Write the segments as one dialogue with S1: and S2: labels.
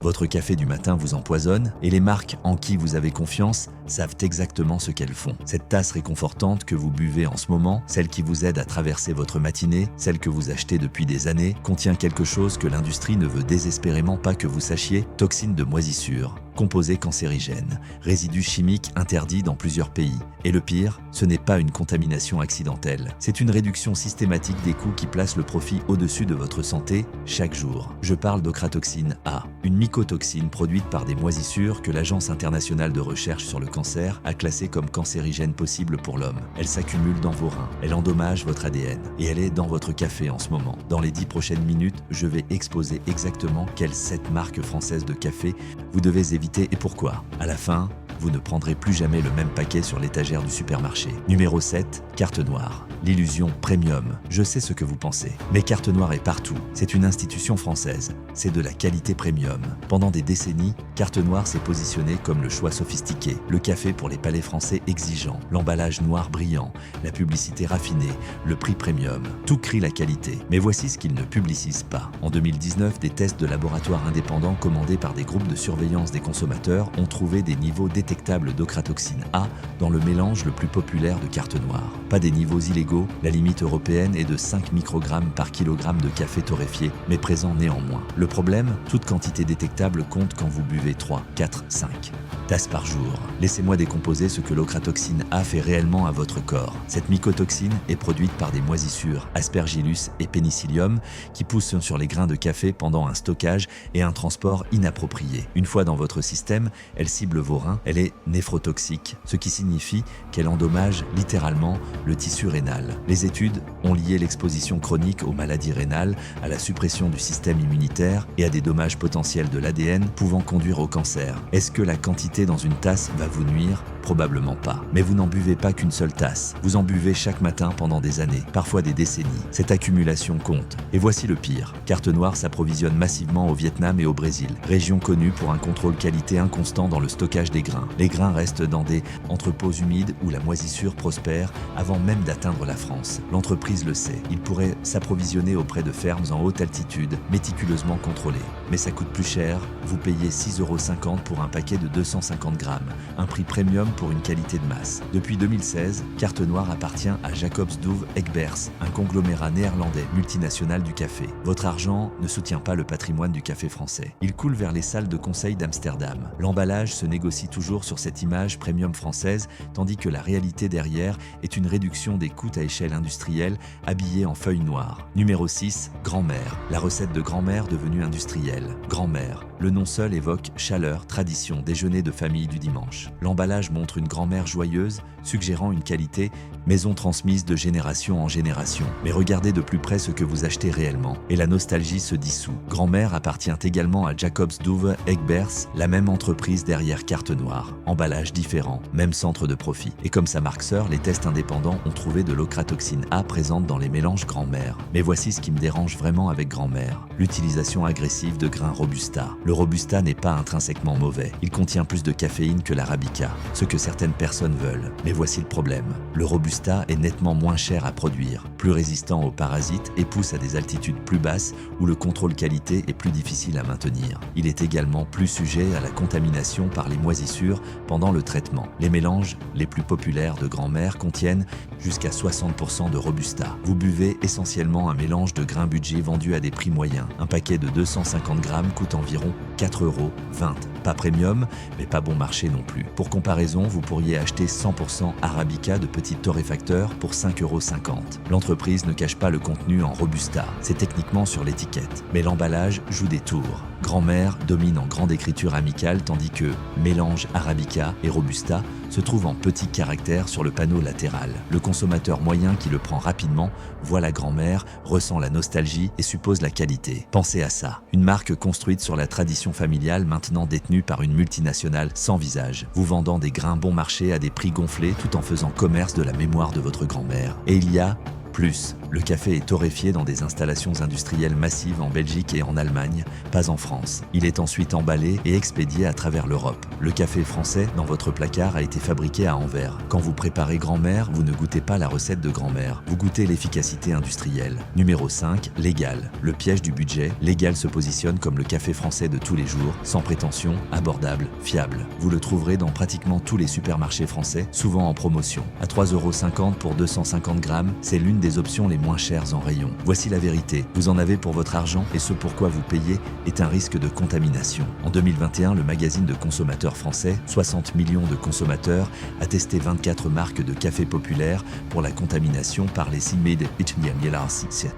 S1: Votre café du matin vous empoisonne et les marques en qui vous avez confiance savent exactement ce qu'elles font. Cette tasse réconfortante que vous buvez en ce moment, celle qui vous aide à traverser votre matinée, celle que vous achetez depuis des années, contient quelque chose que l'industrie ne veut désespérément pas que vous sachiez, toxines de moisissure, composés cancérigènes, résidus chimiques interdits dans plusieurs pays. Et le pire, ce n'est pas une contamination accidentelle. C'est une réduction systématique des coûts qui place le profit au-dessus de votre santé chaque jour. Je parle d'ochratoxine A, une mycotoxine produite par des moisissures que l'Agence internationale de recherche sur le cancer a classée comme cancérigène possible pour l'homme. Elle s'accumule dans vos reins, elle endommage votre ADN et elle est dans votre café en ce moment. Dans les 10 prochaines minutes, je vais exposer exactement quelles 7 marques françaises de café vous devez éviter et pourquoi. À la fin, vous ne prendrez plus jamais le même paquet sur l'étagère du supermarché. Numéro 7, carte noire. L'illusion premium. Je sais ce que vous pensez, mais Carte Noire est partout. C'est une institution française. C'est de la qualité premium. Pendant des décennies, Carte Noire s'est positionnée comme le choix sophistiqué, le café pour les palais français exigeants, l'emballage noir brillant, la publicité raffinée, le prix premium. Tout crie la qualité. Mais voici ce qu'ils ne publicisent pas. En 2019, des tests de laboratoires indépendants commandés par des groupes de surveillance des consommateurs ont trouvé des niveaux détectables d'ochratoxine A dans le mélange le plus populaire de Carte Noire. Pas des niveaux illégaux. La limite européenne est de 5 microgrammes par kilogramme de café torréfié, mais présent néanmoins. Le problème, toute quantité détectable compte quand vous buvez 3, 4, 5 tasses par jour. Laissez-moi décomposer ce que l'ochratoxine A fait réellement à votre corps. Cette mycotoxine est produite par des moisissures, Aspergillus et Penicillium, qui poussent sur les grains de café pendant un stockage et un transport inapproprié. Une fois dans votre système, elle cible vos reins, elle est néphrotoxique, ce qui signifie qu'elle endommage littéralement le tissu rénal. Les études ont lié l'exposition chronique aux maladies rénales, à la suppression du système immunitaire et à des dommages potentiels de l'ADN pouvant conduire au cancer. Est-ce que la quantité dans une tasse va vous nuire? Probablement pas. Mais vous n'en buvez pas qu'une seule tasse. Vous en buvez chaque matin pendant des années, parfois des décennies. Cette accumulation compte. Et voici le pire. Carte Noire s'approvisionne massivement au Vietnam et au Brésil, région connue pour un contrôle qualité inconstant dans le stockage des grains. Les grains restent dans des entrepôts humides où la moisissure prospère avant même d'atteindre la France. L'entreprise le sait. Il pourrait s'approvisionner auprès de fermes en haute altitude, méticuleusement contrôlées. Mais ça coûte plus cher. Vous payez 6,50 € pour un paquet de 250 grammes, un prix premium pour une qualité de masse. Depuis 2016, Carte Noire appartient à Jacobs Douwe Egberts, un conglomérat néerlandais multinational du café. Votre argent ne soutient pas le patrimoine du café français. Il coule vers les salles de conseil d'Amsterdam. L'emballage se négocie toujours sur cette image premium française, tandis que la réalité derrière est une réduction des coûts à échelle industrielle habillée en feuilles noires. Numéro 6, Grand-mère. La recette de grand-mère devenue industrielle. Grand-mère. Le nom seul évoque chaleur, tradition, déjeuner de famille du dimanche. L'emballage montre une grand-mère joyeuse, suggérant une qualité maison transmise de génération en génération. Mais regardez de plus près ce que vous achetez réellement, et la nostalgie se dissout. Grand-mère appartient également à Jacobs Douwe Egberts, la même entreprise derrière Carte Noire. Emballage différent, même centre de profit. Et comme sa marque sœur, les tests indépendants ont trouvé de l'ochratoxine A présente dans les mélanges Grand-mère. Mais voici ce qui me dérange vraiment avec Grand-mère, l'utilisation agressive de grains Robusta. Le Robusta n'est pas intrinsèquement mauvais, il contient plus de caféine que l'Arabica, ce que certaines personnes veulent. Mais voici le problème, le Robusta est nettement moins cher à produire, plus résistant aux parasites et pousse à des altitudes plus basses où le contrôle qualité est plus difficile à maintenir. Il est également plus sujet à la contamination par les moisissures pendant le traitement. Les mélanges les plus populaires de grand-mère contiennent jusqu'à 60% de Robusta. Vous buvez essentiellement un mélange de grains budget vendu à des prix moyens. Un paquet de 250 grammes coûte environ 4,20 €. Pas premium, mais pas bon marché non plus. Pour comparaison, vous pourriez acheter 100% Arabica de petits torréfacteurs pour 5,50 €. L'entreprise ne cache pas le contenu en Robusta, c'est techniquement sur l'étiquette. Mais l'emballage joue des tours. Grand-mère domine en grande écriture amicale tandis que mélange Arabica et Robusta se trouve en petits caractères sur le panneau latéral. Le consommateur moyen qui le prend rapidement voit la grand-mère, ressent la nostalgie et suppose la qualité. Pensez à ça. Une marque construite sur la tradition familiale maintenant détenue par une multinationale sans visage, vous vendant des grains bon marché à des prix gonflés tout en faisant commerce de la mémoire de votre grand-mère. Et il y a plus. Le café est torréfié dans des installations industrielles massives en Belgique et en Allemagne, pas en France. Il est ensuite emballé et expédié à travers l'Europe. Le café français, dans votre placard, a été fabriqué à Anvers. Quand vous préparez grand-mère, vous ne goûtez pas la recette de grand-mère, vous goûtez l'efficacité industrielle. Numéro 5, Légal. Le piège du budget, Légal se positionne comme le café français de tous les jours, sans prétention, abordable, fiable. Vous le trouverez dans pratiquement tous les supermarchés français, souvent en promotion. À 3,50 € pour 250 grammes, c'est l'une des options les moins chères en rayon. Voici la vérité, vous en avez pour votre argent et ce pourquoi vous payez est un risque de contamination. En 2021, le magazine de consommateurs français, 60 millions de consommateurs, a testé 24 marques de café populaire pour la contamination par les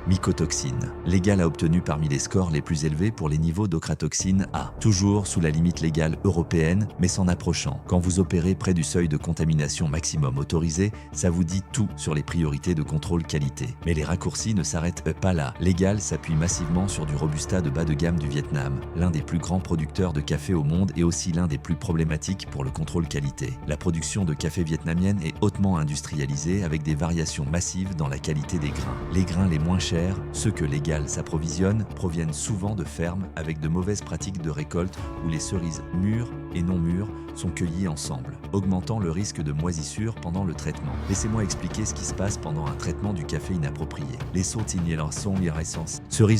S1: mycotoxines. Légal a obtenu parmi les scores les plus élevés pour les niveaux d'ochratoxine A, toujours sous la limite légale européenne, mais s'en approchant. Quand vous opérez près du seuil de contamination maximum autorisé, ça vous dit tout sur les priorités de contrôle qualité. Mais les raccourcis ne s'arrêtent pas là. Légal s'appuie massivement sur du Robusta de bas de gamme du Vietnam, l'un des plus grands producteurs de café au monde et aussi l'un des plus problématiques pour le contrôle qualité. La production de café vietnamienne est hautement industrialisée avec des variations massives dans la qualité des grains. Les grains les moins chers, ceux que Légal s'approvisionne, proviennent souvent de fermes avec de mauvaises pratiques de récolte où les cerises mûres et non mûres sont cueillies ensemble, augmentant le risque de moisissure pendant le traitement. Laissez-moi expliquer ce qui se passe pendant un traitement du café inapproprié. Les cerises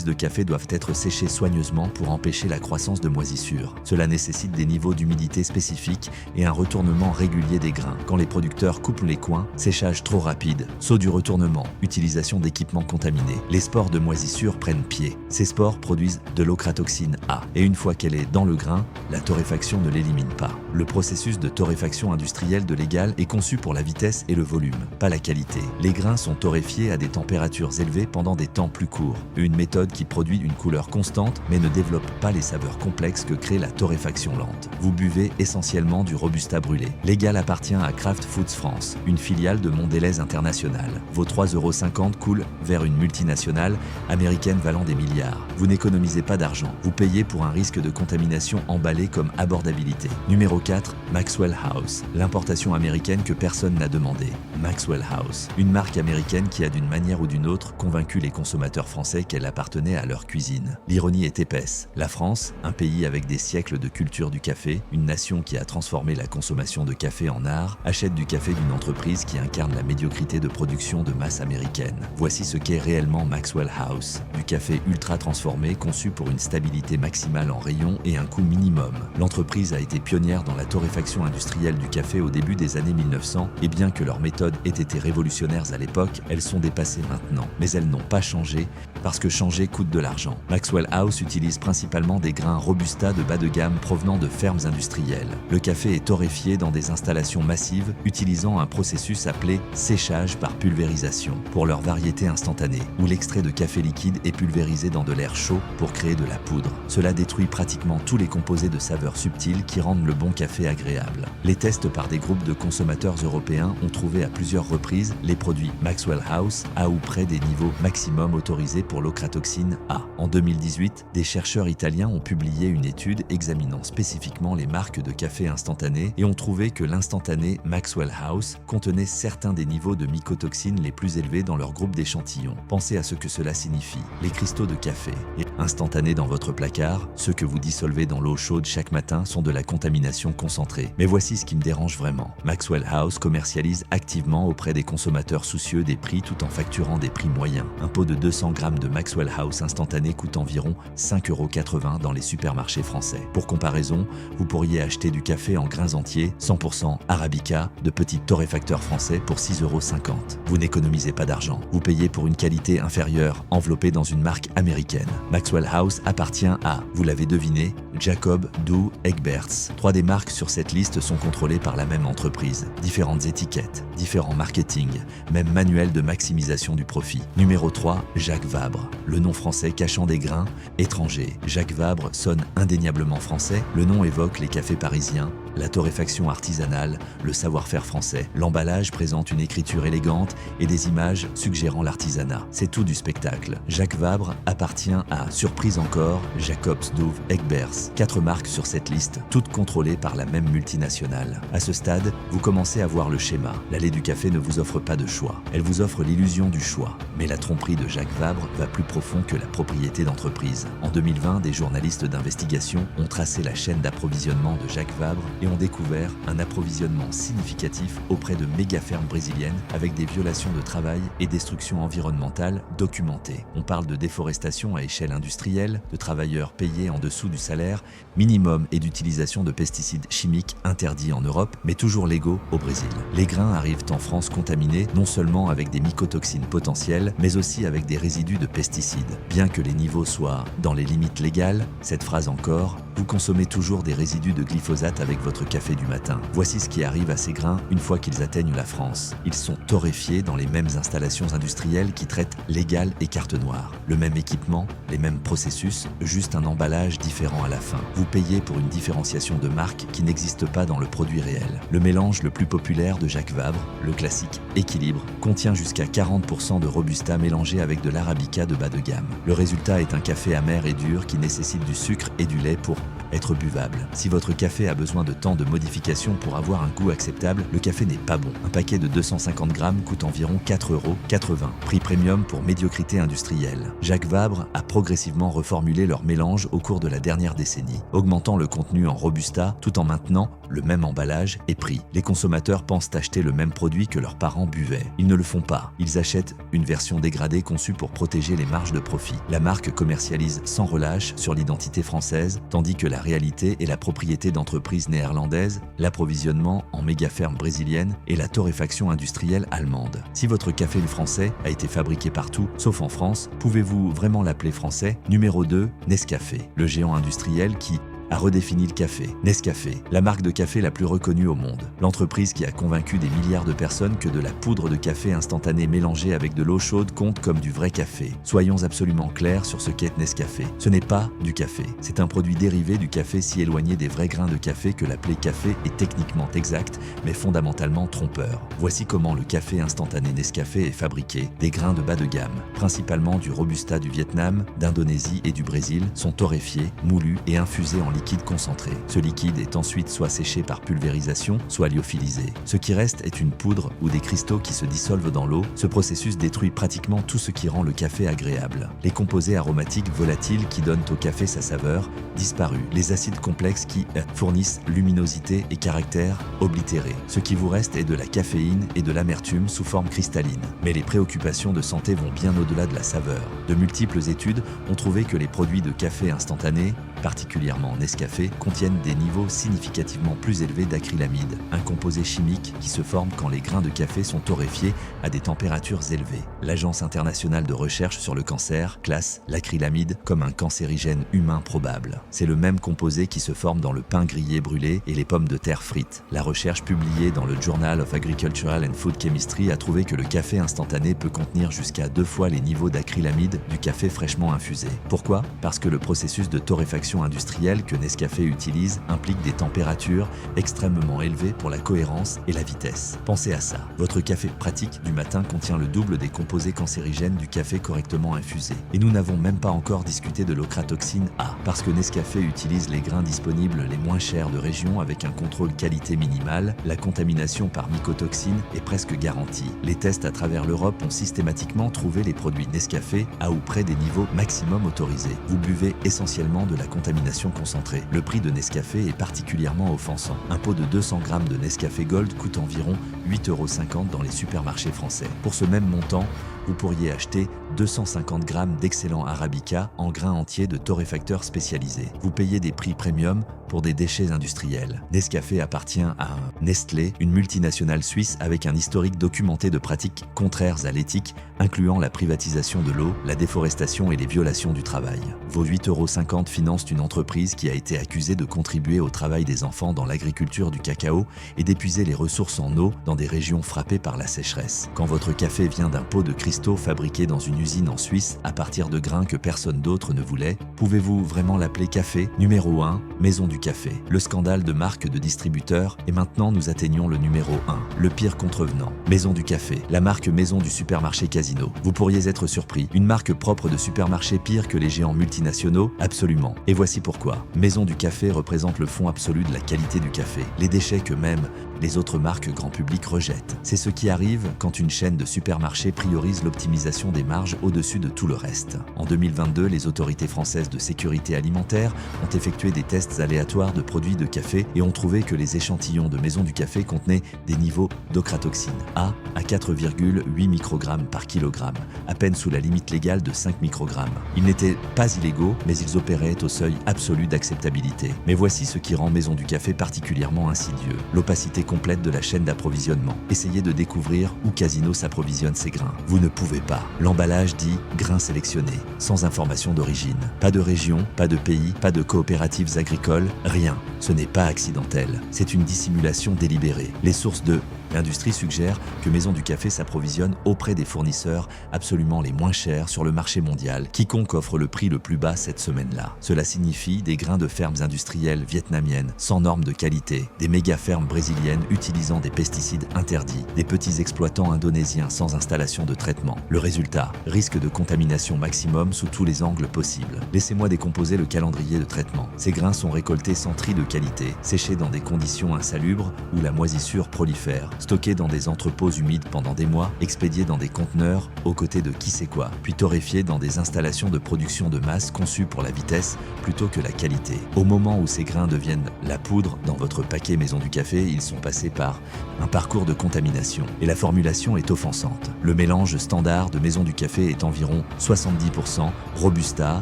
S1: de café doivent être séchées soigneusement pour empêcher la croissance de moisissure. Cela nécessite des niveaux d'humidité spécifiques et un retournement régulier des grains. Quand les producteurs coupent les coins, séchage trop rapide, saut du retournement, utilisation d'équipements contaminés. Les spores de moisissure prennent pied. Ces spores produisent de l'ochratoxine A et une fois qu'elle est dans le grain, la torréfaction ne l'élimine pas. Le processus de torréfaction industrielle de Légal est conçu pour la vitesse et le volume, pas la qualité. Les grains sont torréfiés à des températures élevées pendant des temps plus courts. Une méthode qui produit une couleur constante mais ne développe pas les saveurs complexes que crée la torréfaction lente. Vous buvez essentiellement du Robusta brûlé. Légal appartient à Kraft Foods France, une filiale de Mondelez International. Vos 3,50 € coulent vers une multinationale américaine valant des milliards. Vous n'économisez pas d'argent. Vous payez pour un risque de contamination emballé comme abordabilité. Numéro 4, Maxwell House. L'importation américaine que personne n'a demandé. Maxwell House. Une marque américaine qui a d'une manière ou d'une autre convaincu les consommateurs français qu'elle appartenait à leur cuisine. L'ironie est épaisse. La France, un pays avec des siècles de culture du café, une nation qui a transformé la consommation de café en art, achète du café d'une entreprise qui incarne la médiocrité de production de masse américaine. Voici ce qu'est réellement Maxwell House. Du café ultra transformé, conçu pour une stabilité maximale en rayon et un coût minimum. L'entreprise a été pionnière dans la torréfaction industrielle du café au début des années 1900 et bien que leurs méthodes aient été révolutionnaires à l'époque, elles sont dépassées maintenant. Mais elles n'ont pas changé parce que changer coûte de l'argent. Maxwell House utilise principalement des grains Robusta de bas de gamme provenant de fermes industrielles. Le café est torréfié dans des installations massives utilisant un processus appelé séchage par pulvérisation pour leur variété instantanée, où l'extrait de café liquide est pulvérisé dans de l'air chaud pour créer de la poudre. Cela détruit pratiquement tous les composés de saveurs subtiles qui rendent le bon café agréable. Les tests par des groupes de consommateurs européens ont trouvé à plusieurs reprises les produits Maxwell House à ou près des niveaux maximum autorisés pour l'ochratoxine A. En 2018, des chercheurs italiens ont publié une étude examinant spécifiquement les marques de café instantané et ont trouvé que l'instantané Maxwell House contenait certains des niveaux de mycotoxines les plus élevés dans leur groupe d'échantillons. Pensez à ce que cela signifie. Les cristaux de café instantanés dans votre placard, ceux que vous dissolvez dans l'eau chaude chaque matin sont de la contamination concentrée. Mais voici ce qui me dérange vraiment. Maxwell House commercialise activement auprès des consommateurs soucieux des prix tout en facturant des prix moyens. Un pot de 200 grammes de Maxwell House instantané coûte environ 5,80 € dans les supermarchés français. Pour comparaison, vous pourriez acheter du café en grains entiers, 100% Arabica, de petits torréfacteurs français pour 6,50 €. Vous n'économisez pas d'argent. Vous payez pour une qualité inférieure, enveloppée dans une marque américaine. Maxwell House appartient à, vous l'avez deviné, Jacob Douwe Egberts. 3 des marques sur cette liste sont contrôlées par la même entreprise. Différentes étiquettes, différents marketing, même manuel de maximisation du profit. Numéro 3, Jacques Vabre. Le nom français cachant des grains étrangers. Jacques Vabre sonne indéniablement français. Le nom évoque les cafés parisiens, la torréfaction artisanale, le savoir-faire français. L'emballage présente une écriture élégante et des images suggérant l'artisanat. C'est tout du spectacle. Jacques Vabre appartient à, surprise encore, Jacobs Douwe Egberts. 4 marques sur cette liste, toutes contrôlées par la même multinationale. À ce stade, vous commencez à voir le schéma. L'allée du café ne vous offre pas de choix. Elle vous offre l'illusion du choix. Mais la tromperie de Jacques Vabre va plus profond que la propriété d'entreprise. En 2020, des journalistes d'investigation ont tracé la chaîne d'approvisionnement de Jacques Vabre et ont découvert un approvisionnement significatif auprès de méga-fermes brésiliennes avec des violations de travail et destruction environnementale documentées. On parle de déforestation à échelle industrielle, de travailleurs payés en dessous du salaire minimum et d'utilisation de pesticides chimiques interdits en Europe, mais toujours légaux au Brésil. Les grains arrivent en France contaminés non seulement avec des mycotoxines potentielles, mais aussi avec des résidus de pesticides. Bien que les niveaux soient dans les limites légales, cette phrase encore, vous consommez toujours des résidus de glyphosate avec votre café du matin. Voici ce qui arrive à ces grains une fois qu'ils atteignent la France. Ils sont torréfiés dans les mêmes installations industrielles qui traitent légal et carte noire. Le même équipement, les mêmes processus, juste un emballage différent à la fin. Vous payez pour une différenciation de marque qui n'existe pas dans le produit réel. Le mélange le plus populaire de Jacques Vabre, le classique Équilibre, contient jusqu'à 40% de Robusta mélangé avec de l'Arabica de bas de gamme. Le résultat est un café amer et dur qui nécessite du sucre et du lait pour être buvable. Si votre café a besoin de temps de modification pour avoir un goût acceptable, le café n'est pas bon. Un paquet de 250 grammes coûte environ 4,80 €, prix premium pour médiocrité industrielle. Jacques Vabre a progressivement reformulé leur mélange au cours de la dernière décennie, augmentant le contenu en Robusta tout en maintenant le même emballage et prix. Les consommateurs pensent acheter le même produit que leurs parents buvaient. Ils ne le font pas. Ils achètent une version dégradée conçue pour protéger les marges de profit. La marque commercialise sans relâche sur l'identité française, tandis que la réalité est la propriété d'entreprises néerlandaises, l'approvisionnement en méga-fermes brésiliennes et la torréfaction industrielle allemande. Si votre café français a été fabriqué partout, sauf en France, pouvez-vous vraiment l'appeler français? Numéro 2, Nescafé, le géant industriel qui a redéfini le café. Nescafé, la marque de café la plus reconnue au monde. L'entreprise qui a convaincu des milliards de personnes que de la poudre de café instantanée mélangée avec de l'eau chaude compte comme du vrai café. Soyons absolument clairs sur ce qu'est Nescafé. Ce n'est pas du café. C'est un produit dérivé du café si éloigné des vrais grains de café que l'appeler café est techniquement exact, mais fondamentalement trompeur. Voici comment le café instantané Nescafé est fabriqué. Des grains de bas de gamme, principalement du Robusta du Vietnam, d'Indonésie et du Brésil, sont torréfiés, moulus et infusés en liquide concentré. Ce liquide est ensuite soit séché par pulvérisation, soit lyophilisé. Ce qui reste est une poudre ou des cristaux qui se dissolvent dans l'eau. Ce processus détruit pratiquement tout ce qui rend le café agréable. Les composés aromatiques volatiles qui donnent au café sa saveur, disparus. Les acides complexes qui fournissent luminosité et caractère, oblitérés. Ce qui vous reste est de la caféine et de l'amertume sous forme cristalline. Mais les préoccupations de santé vont bien au-delà de la saveur. De multiples études ont trouvé que les produits de café instantané, particulièrement Nescafé, contiennent des niveaux significativement plus élevés d'acrylamide, un composé chimique qui se forme quand les grains de café sont torréfiés à des températures élevées. L'Agence internationale de recherche sur le cancer classe l'acrylamide comme un cancérigène humain probable. C'est le même composé qui se forme dans le pain grillé brûlé et les pommes de terre frites. La recherche publiée dans le Journal of Agricultural and Food Chemistry a trouvé que le café instantané peut contenir jusqu'à 2 fois les niveaux d'acrylamide du café fraîchement infusé. Pourquoi? Parce que le processus de torréfaction industrielle que Nescafé utilise implique des températures extrêmement élevées pour la cohérence et la vitesse. Pensez à ça. Votre café pratique du matin contient le double des composés cancérigènes du café correctement infusé. Et nous n'avons même pas encore discuté de l'ochratoxine A, parce que Nescafé utilise les grains disponibles les moins chers de région avec un contrôle qualité minimal, la contamination par mycotoxines est presque garantie. Les tests à travers l'Europe ont systématiquement trouvé les produits Nescafé à ou près des niveaux maximum autorisés. Vous buvez essentiellement de la contamination concentrée. Le prix de Nescafé est particulièrement offensant. Un pot de 200 grammes de Nescafé Gold coûte environ 8,50 € dans les supermarchés français. Pour ce même montant, vous pourriez acheter 250 grammes d'excellent Arabica en grains entiers de torréfacteurs spécialisés. Vous payez des prix premium pour des déchets industriels. Nescafé appartient à Nestlé, une multinationale suisse avec un historique documenté de pratiques contraires à l'éthique, incluant la privatisation de l'eau, la déforestation et les violations du travail. Vos 8,50 € financent une entreprise qui a été accusée de contribuer au travail des enfants dans l'agriculture du cacao et d'épuiser les ressources en eau dans des régions frappées par la sécheresse. Quand votre café vient d'un pot de cristal cristaux fabriqués dans une usine en Suisse à partir de grains que personne d'autre ne voulait. Pouvez-vous vraiment l'appeler café? Numéro 1, Maison du Café. Le scandale de marque de distributeur, et maintenant nous atteignons le numéro 1, le pire contrevenant. Maison du Café, la marque maison du supermarché Casino. Vous pourriez être surpris, une marque propre de supermarché pire que les géants multinationaux? Absolument. Et voici pourquoi. Maison du Café représente le fond absolu de la qualité du café, les déchets que même les autres marques grand public rejettent. C'est ce qui arrive quand une chaîne de supermarchés priorise l'optimisation des marges au-dessus de tout le reste. En 2022, les autorités françaises de sécurité alimentaire ont effectué des tests aléatoires de produits de café et ont trouvé que les échantillons de Maison du Café contenaient des niveaux d'ochratoxine A à 4,8 microgrammes par kilogramme, à peine sous la limite légale de 5 microgrammes. Ils n'étaient pas illégaux, mais ils opéraient au seuil absolu d'acceptabilité. Mais voici ce qui rend Maison du Café particulièrement insidieux: l'opacité complète de la chaîne d'approvisionnement. Essayez de découvrir où Casino s'approvisionne ses grains. Vous ne pouvez pas. L'emballage dit grains sélectionnés, sans information d'origine. Pas de région, pas de pays, pas de coopératives agricoles, rien. Ce n'est pas accidentel. C'est une dissimulation délibérée. Les sources de l'industrie suggèrent que Maison du Café s'approvisionne auprès des fournisseurs absolument les moins chers sur le marché mondial, quiconque offre le prix le plus bas cette semaine-là. Cela signifie des grains de fermes industrielles vietnamiennes sans normes de qualité, des méga-fermes brésiliennes utilisant des pesticides interdits, des petits exploitants indonésiens sans installation de traitement. Le résultat, risque de contamination maximum sous tous les angles possibles. Laissez-moi décomposer le calendrier de traitement. Ces grains sont récoltés sans tri de qualité, séchés dans des conditions insalubres où la moisissure prolifère, stockés dans des entrepôts humides pendant des mois, expédiés dans des conteneurs aux côtés de qui sait quoi, puis torréfiés dans des installations de production de masse conçues pour la vitesse plutôt que la qualité. Au moment où ces grains deviennent la poudre dans votre paquet Maison du Café, ils sont passés par un parcours de contamination et la formulation est offensante. Le mélange standard de Maison du Café est environ 70% Robusta,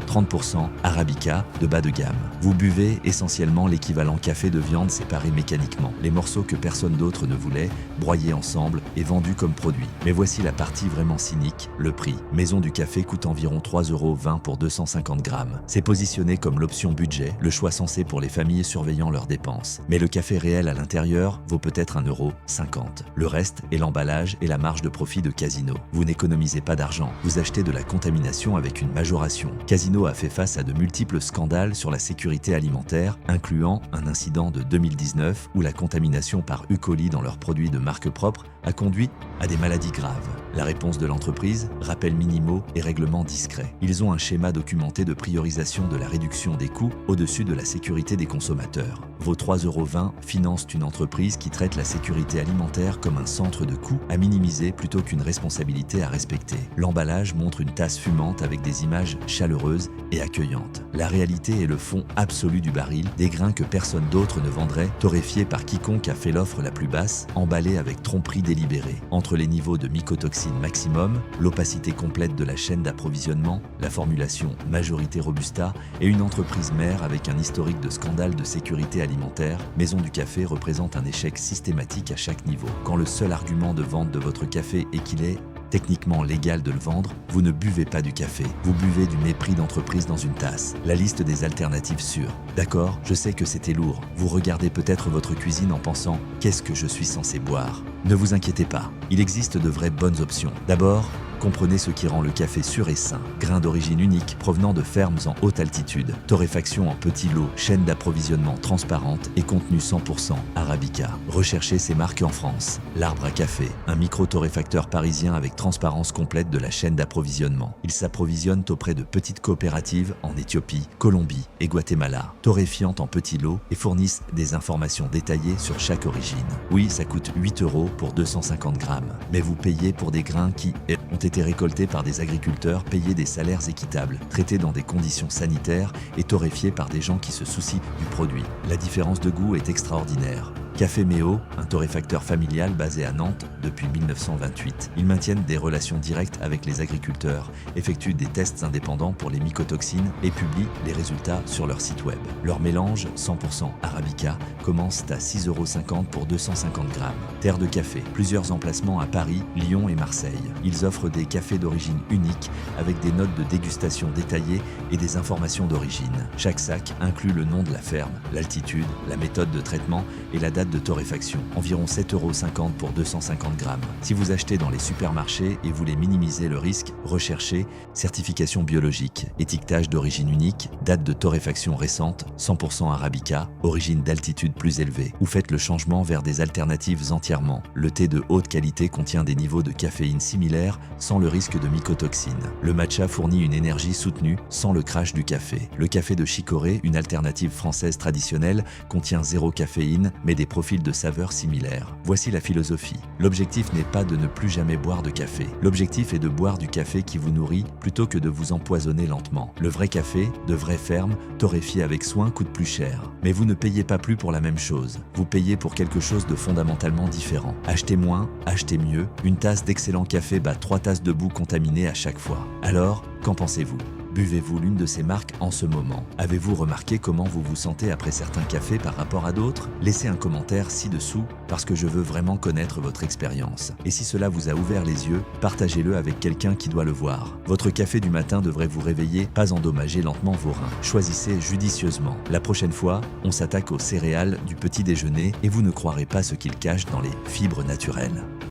S1: 30% Arabica de bas de gamme. Vous buvez essentiellement l'équivalent café de viande séparé mécaniquement, les morceaux que personne d'autre ne voulait, broyés ensemble et vendus comme produit. Mais voici la partie vraiment cynique, le prix. Maison du Café coûte environ 3,20 € pour 250 grammes. C'est positionné comme l'option budget, le choix sensé pour les familles surveillant leurs dépenses. Mais le café réel à l'intérieur vaut peut-être 1,50 €. Le reste est l'emballage et la marge de profit de Casino. Vous n'économisez pas d'argent, vous achetez de la contamination avec une majoration. Casino a fait face à de multiples scandales sur la sécurité alimentaire, incluant un incident de 2019 où la contamination par E. coli dans leurs produits de marque propre a conduit à des maladies graves. La réponse de l'entreprise, rappels minimaux et règlements discrets. Ils ont un schéma documenté de priorisation de la réduction des coûts au-dessus de la sécurité des consommateurs. Vos 3,20 € financent une entreprise qui traite la sécurité alimentaire comme un centre de coûts à minimiser plutôt qu'une responsabilité à respecter. L'emballage montre une tasse fumante avec des images chaleureuses et accueillantes. La réalité est le fond absolu du baril, des grains que personne d'autre ne vendrait, torréfiés par quiconque a fait l'offre la plus basse, emballés avec tromperie délibérée. Entre les niveaux de mycotoxines maximum, l'opacité complète de la chaîne d'approvisionnement, la formulation majorité Robusta et une entreprise mère avec un historique de scandale de sécurité alimentaire, Maison du Café représente un échec systématique à chaque niveau. Quand le seul argument de vente de votre café est qu'il est techniquement légal de le vendre, vous ne buvez pas du café, vous buvez du mépris d'entreprise dans une tasse. La liste des alternatives sûres. D'accord, je sais que c'était lourd. Vous regardez peut-être votre cuisine en pensant « Qu'est-ce que je suis censé boire ?» Ne vous inquiétez pas, il existe de vraies bonnes options. D'abord, comprenez ce qui rend le café sûr et sain. Grains d'origine unique provenant de fermes en haute altitude, torréfaction en petits lots, chaîne d'approvisionnement transparente et contenu 100% Arabica. Recherchez ces marques en France. L'Arbre à Café, un micro-torréfacteur parisien avec transparence complète de la chaîne d'approvisionnement. Ils s'approvisionnent auprès de petites coopératives en Éthiopie, Colombie et Guatemala, torréfiant en petits lots et fournissent des informations détaillées sur chaque origine. Oui, ça coûte 8 € pour 250 grammes, mais vous payez pour des grains qui ont été récoltés par des agriculteurs payés des salaires équitables, traités dans des conditions sanitaires et torréfiés par des gens qui se soucient du produit. La différence de goût est extraordinaire. Café Méo, un torréfacteur familial basé à Nantes depuis 1928. Ils maintiennent des relations directes avec les agriculteurs, effectuent des tests indépendants pour les mycotoxines et publient les résultats sur leur site web. Leur mélange 100% Arabica commence à 6,50 € pour 250 grammes. Terre de café, plusieurs emplacements à Paris, Lyon et Marseille. Ils offrent des cafés d'origine unique avec des notes de dégustation détaillées et des informations d'origine. Chaque sac inclut le nom de la ferme, l'altitude, la méthode de traitement et la date de torréfaction, environ 7,50 € pour 250 grammes. Si vous achetez dans les supermarchés et voulez minimiser le risque, recherchez certification biologique, étiquetage d'origine unique, date de torréfaction récente, 100% Arabica, origine d'altitude plus élevée, ou faites le changement vers des alternatives entièrement. Le thé de haute qualité contient des niveaux de caféine similaires sans le risque de mycotoxines. Le matcha fournit une énergie soutenue sans le crash du café. Le café de chicorée, une alternative française traditionnelle, contient zéro caféine mais des profils de saveurs similaires. Voici la philosophie. L'objectif n'est pas de ne plus jamais boire de café. L'objectif est de boire du café qui vous nourrit plutôt que de vous empoisonner lentement. Le vrai café, de vraie ferme, torréfié avec soin, coûte plus cher. Mais vous ne payez pas plus pour la même chose. Vous payez pour quelque chose de fondamentalement différent. Achetez moins, achetez mieux. Une tasse d'excellent café bat 3 tasses de boue contaminées à chaque fois. Alors, qu'en pensez-vous ? Buvez-vous l'une de ces marques en ce moment? Avez-vous remarqué comment vous vous sentez après certains cafés par rapport à d'autres? Laissez un commentaire ci-dessous parce que je veux vraiment connaître votre expérience. Et si cela vous a ouvert les yeux, partagez-le avec quelqu'un qui doit le voir. Votre café du matin devrait vous réveiller, pas endommager lentement vos reins. Choisissez judicieusement. La prochaine fois, on s'attaque aux céréales du petit déjeuner et vous ne croirez pas ce qu'ils cachent dans les fibres naturelles.